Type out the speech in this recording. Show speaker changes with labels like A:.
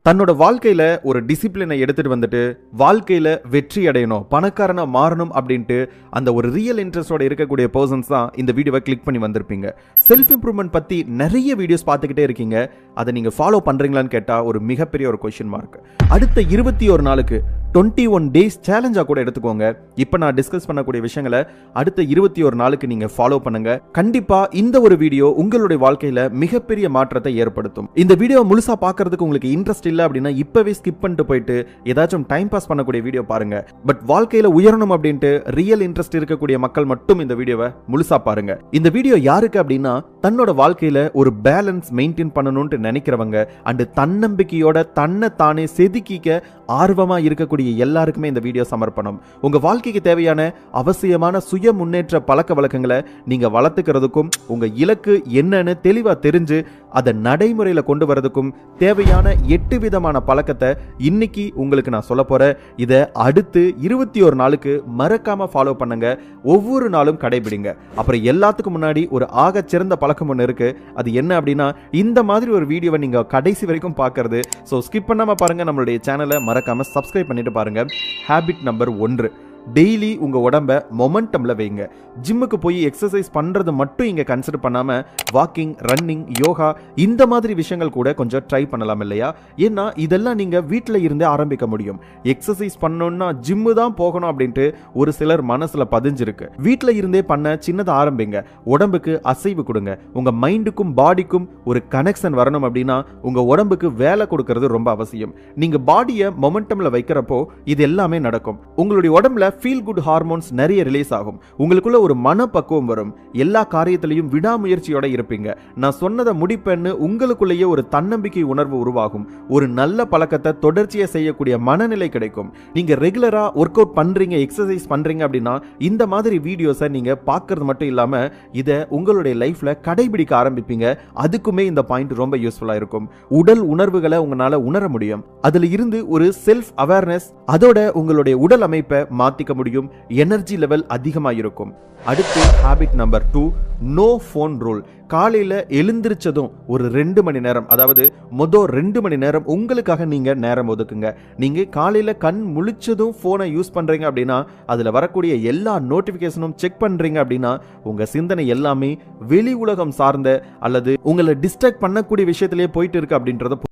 A: தன்னோட வாழ்க்கையில ஒரு டிசிப்ளினை எடுத்துட்டு வந்துட்டு வாழ்க்கையில வெற்றி அடையணும், பணக்காரனா மாறணும் அப்படின்ட்டு அந்த ஒரு ரியல் இன்ட்ரெஸ்டோட இருக்கக்கூடிய பர்சன்ஸ் தான் இந்த வீடியோவை கிளிக் பண்ணி வந்திருப்பீங்க. செல்ஃப் இம்ப்ரூவ்மெண்ட் பத்தி நிறைய வீடியோஸ் பார்த்துக்கிட்டே இருக்கீங்க. அதை நீங்க ஃபாலோ பண்றீங்களான்னு கேட்டா ஒரு மிகப்பெரிய ஒரு கொஸ்டின் மார்க். அடுத்த 21 நாளுக்கு 21 டேஸ் சேலஞ்சா கூட எடுத்துக்கோங்க. இப்போ நான் டிஸ்கஸ் பண்ணக்கூடிய விஷயங்களை அடுத்த 21 நாளுக்கு நீங்க ஃபாலோ பண்ணுங்க. கண்டிப்பா இந்த ஒரு வீடியோ உங்களுடைய வாழ்க்கையில மிகப்பெரிய மாற்றத்தை ஏற்படுத்தும். இந்த வீடியோ முழுசா பார்க்கிறதுக்கு உங்களுக்கு இன்ட்ரெஸ்ட் இல்ல அப்படின்னா இப்பவே ஸ்கிப் பண்ணிட்டு போயிட்டு ஏதாச்சும் டைம் பாஸ் பண்ணக்கூடிய வீடியோ பாருங்க. பட் வாழ்க்கையில உயரணும் அப்படின்ட்டு ரியல் இன்ட்ரெஸ்ட் இருக்கக்கூடிய மக்கள் மட்டும் இந்த வீடியோவை முழுசா பாருங்க. இந்த வீடியோ யாருக்கு அப்படின்னா தன்னோட வாழ்க்கையில ஒரு பேலன்ஸ் மெயின்டைன் பண்ணணும்னு நினைக்கிறவங்க அண்ட் தன்னம்பிக்கையோட தன்னை தானே செதுக்கிக்க ஆர்வமா இருக்கக்கூடிய எல்லாருக்குமே இந்த வீடியோ சமர்ப்பணம். உங்க வாழ்க்கைக்கு தேவையான அவசியமான சுய முன்னேற்ற பழக்க வழக்கங்களை நீங்க வளர்த்துக்கிறதுக்கும் உங்க இலக்கு என்னன்னு தெளிவா தெரிஞ்சு அதை நடைமுறையில கொண்டு வரதுக்கும் தேவையான 8 விதமான பழக்கத்தை இன்னைக்கு உங்களுக்கு நான் சொல்ல போறேன். இதை அடுத்து 21 நாளுக்கு மறக்காம ஃபாலோ பண்ணுங்க. ஒவ்வொரு நாளும் கடைபிடிங்க. அப்புறம் எல்லாத்துக்கும் முன்னாடி ஒரு ஆக சிறந்த பழக்கம் ஒன்று இருக்கு. அது என்ன அப்படின்னா இந்த மாதிரி ஒரு வீடியோவை நீங்க கடைசி வரைக்கும் பார்க்கிறது. ஸோ ஸ்கிப் பண்ணாம பாருங்க. நம்மளுடைய சேனலை மறக்காம சப்ஸ்கிரைப் பண்ணிட்டு பாருங்க. ஹேபிட் நம்பர் 1, டெய்லி உங்க உடம்ப மொமெண்டம்ல வைங்க. ஜிம்முக்கு போய் எக்ஸசைஸ் பண்றது மட்டும் இங்க கன்சிடர் பண்ணாம வாக்கிங், ரன்னிங், யோகா இந்த மாதிரி விஷயங்கள் கூட கொஞ்சம் ட்ரை பண்ணலாம் இல்லையா? ஏன்னா இதெல்லாம் நீங்க வீட்டில் இருந்தே ஆரம்பிக்க முடியும். எக்ஸசைஸ் பண்ணணும்னா ஜிம்மு தான் போகணும் அப்படின்ட்டு ஒரு சிலர் மனசுல பதிஞ்சிருக்கு. வீட்டில் இருந்தே பண்ண சின்னதாக ஆரம்பிங்க. உடம்புக்கு அசைவு கொடுங்க. உங்க மைண்டுக்கும் பாடிக்கும் ஒரு கனெக்ஷன் வரணும் அப்படின்னா உங்க உடம்புக்கு வேலை கொடுக்கறது ரொம்ப அவசியம். நீங்க பாடியை மொமெண்டம்ல வைக்கிறப்போ இது எல்லாமே நடக்கும். உங்களுடைய உடம்புல ஃபீல் குட் ஹார்மோன்ஸ் நிறைய ரிலீஸ் ஆகும். உங்களுக்குள்ள ஒரு மனப்பக்குவம் வரும். எல்லா காரியத்திலையும் விடாமுயற்சியோட இருப்பீங்க. நான் சொன்னதை முடிப்பேன்னு உங்களுக்குள்ளேயே ஒரு தன்னம்பிக்கை உணர்வு உருவாகும். ஒரு நல்ல பழக்கத்தை தொடர்ச்சியா செய்யக்கூடிய மனநிலை கிடைக்கும். நீங்க ரெகுலரா ஒர்க் அவுட் பண்றீங்க, எக்ஸசைஸ் பண்றீங்க அப்படின்னா இந்த மாதிரி வீடியோஸை நீங்க பார்க்கறது மட்டும் இல்லாம இதை உங்களுடைய லைஃப்ல கடைபிடிக்க ஆரம்பிப்பீங்க. அதுக்குமே இந்த பாயிண்ட் ரொம்ப யூஸ்ஃபுல்லா இருக்கும். உடல் உணர்வுகளை உங்களால உணர முடியும். அதுல இருந்து ஒரு செல்ஃப் அவேர்னஸ், அதோட உங்களுடைய உடல் அமைப்பை மாத்திக்க முடியும். எனர்ஜி லெவல் அதிகமாக இருக்கும். அடுத்து habit number 2, no phone rule. காலையில எழுந்திருச்சதும் ஒரு 2 மணி நேரம், அதாவது மொதல் 2 மணி நேரம் உங்களுக்காக நீங்க நேரம் ஒதுக்குங்க. நீங்க காலையில கண் முழிச்சதும் போனை யூஸ் பண்றீங்க அப்படின்னா அதுல வரக்கூடிய எல்லா நோட்டிபிகேஷனும் செக் பண்றீங்க அப்படின்னா உங்க சிந்தனை எல்லாமே வெளி உலகம் சார்ந்த அல்லது உங்களை டிஸ்ட்ராக்ட் பண்ணக்கூடிய விஷயத்திலேயே போயிட்டு இருக்கு அப்படின்றத